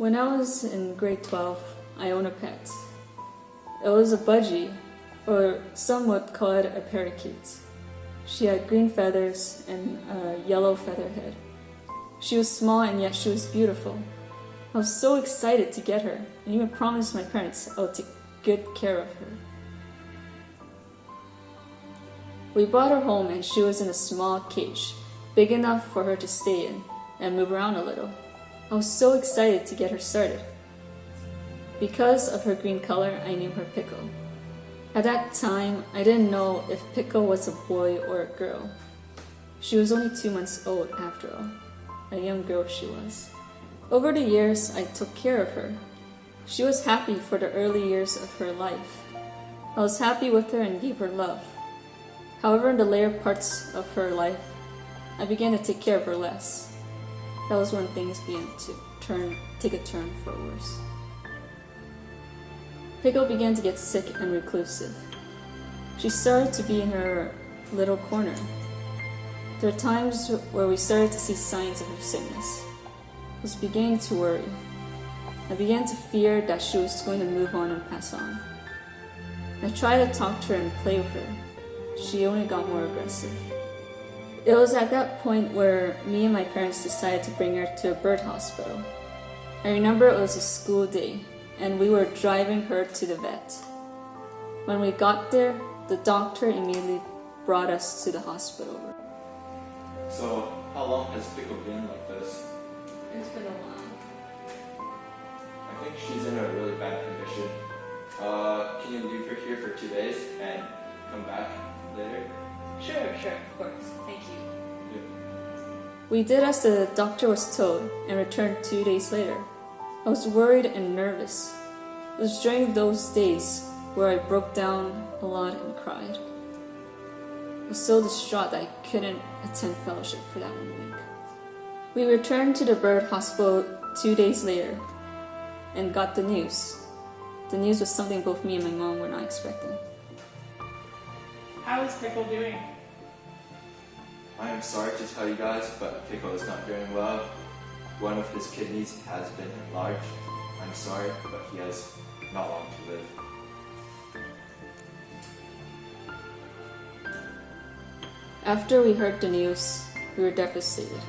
When I was in grade 12, I owned a pet. It was a budgie, or some would call it a parakeet. She had green feathers and a yellow feather head. She was small and yet she was beautiful. I was so excited to get her and even promised my parents I would take good care of her. We brought her home and she was in a small cage, big enough for her to stay in and move around a little. I was so excited to get her started. Because of her green color, I named her Pickle. At that time, I didn't know if Pickle was a boy or a girl. She was only 2 months old after all. A young girl she was. Over the years, I took care of her. She was happy for the early years of her life. I was happy with her and gave her love. However, in the later parts of her life, I began to take care of her less. That was when things began to take a turn for worse. Pickle began to get sick and reclusive. She started to be in her little corner. There were times where we started to see signs of her sickness. I was beginning to worry. I began to fear that she was going to move on and pass on. I tried to talk to her and play with her. She only got more aggressive. It was at that point where me and my parents decided to bring her to a bird hospital. I remember it was a school day, and we were driving her to the vet. When we got there, the doctor immediately brought us to the hospital. So, how long has Pickle been like this? It's been a while. I think she's in a really bad condition. Can you leave her here for 2 days and come back later? Sure, of course. Thank you. We did as the doctor was told and returned 2 days later. I was worried and nervous. It was during those days where I broke down a lot and cried. I was so distraught that I couldn't attend fellowship for that 1 week. We returned to the bird hospital 2 days later and got the news. The news was something both me and my mom were not expecting. How is Pickle doing? I am sorry to tell you guys, but Pickle is not doing well. One of his kidneys has been enlarged. I'm sorry, but he has not long to live. After we heard the news, we were devastated.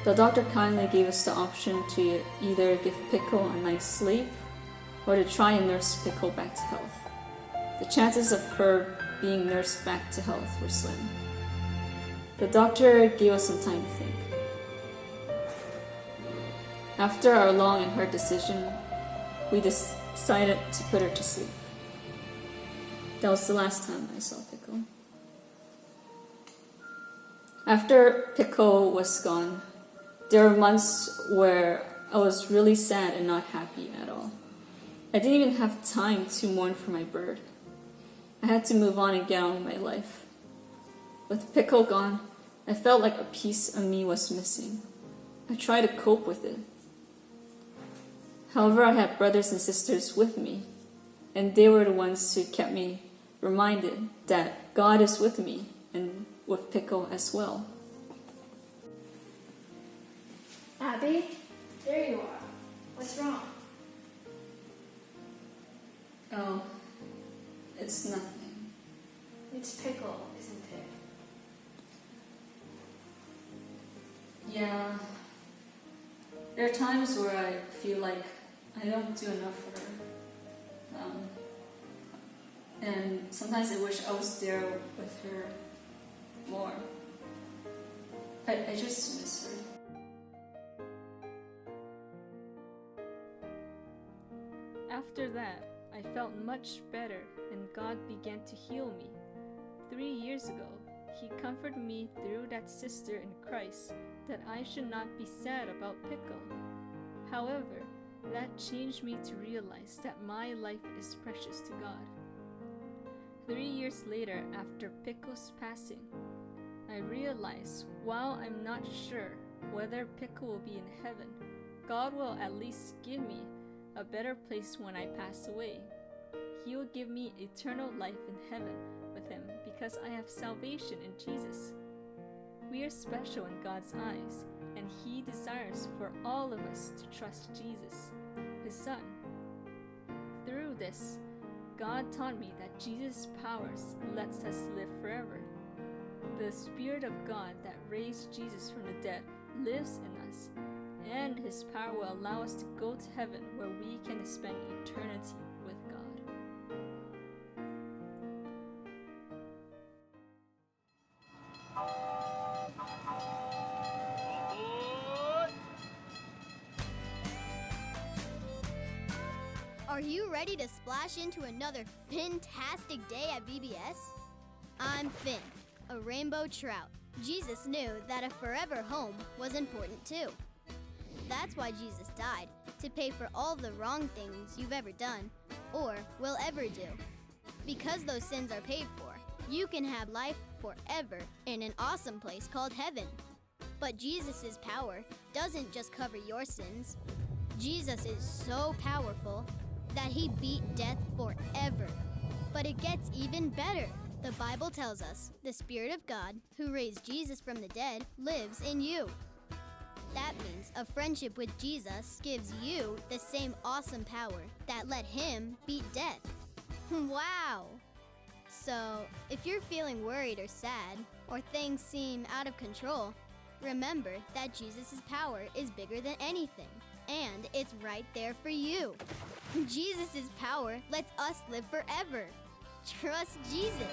The doctor kindly gave us the option to either give Pickle a night's sleep or to try and nurse Pickle back to health. The chances of her being nursed back to health were slim. The doctor gave us some time to think. After our long and hard decision, we decided to put her to sleep. That was the last time I saw Pickle. After Pickle was gone, there were months where I was really sad and not happy at all. I didn't even have time to mourn for my bird. I had to move on and get on with my life. With Pickle gone, I felt like a piece of me was missing. I tried to cope with it. However, I had brothers and sisters with me, and they were the ones who kept me reminded that God is with me and with Pickle as well. Abby, there you are. What's wrong? Oh, it's nothing. It's Pickle, isn't it? Yeah. There are times where I feel like I don't do enough for her. And sometimes I wish I was there with her more. I just miss her. After that, I felt much better and God began to heal me. 3 years ago, He comforted me through that sister in Christ that I should not be sad about Pickle. However, that changed me to realize that my life is precious to God. 3 years later, after Pickle's passing, I realized while I'm not sure whether Pickle will be in heaven, God will at least give me a better place when I pass away. He will give me eternal life in heaven with Him because I have salvation in Jesus. We are special in God's eyes, and He desires for all of us to trust Jesus, His Son. Through this, God taught me that Jesus' powers lets us live forever. The Spirit of God that raised Jesus from the dead lives in us, and His power will allow us to go to heaven where we can spend eternity with God. Are you ready to splash into another fantastic day at VBS? I'm Finn, a rainbow trout. Jesus knew that a forever home was important too. That's why Jesus died, to pay for all the wrong things you've ever done or will ever do. Because those sins are paid for, you can have life forever in an awesome place called heaven. But Jesus' power doesn't just cover your sins. Jesus is so powerful that He beat death forever. But it gets even better. The Bible tells us the Spirit of God, who raised Jesus from the dead, lives in you. That means a friendship with Jesus gives you the same awesome power that let Him beat death. Wow! So, if you're feeling worried or sad, or things seem out of control, remember that Jesus' power is bigger than anything, and it's right there for you. Jesus' power lets us live forever. Trust Jesus.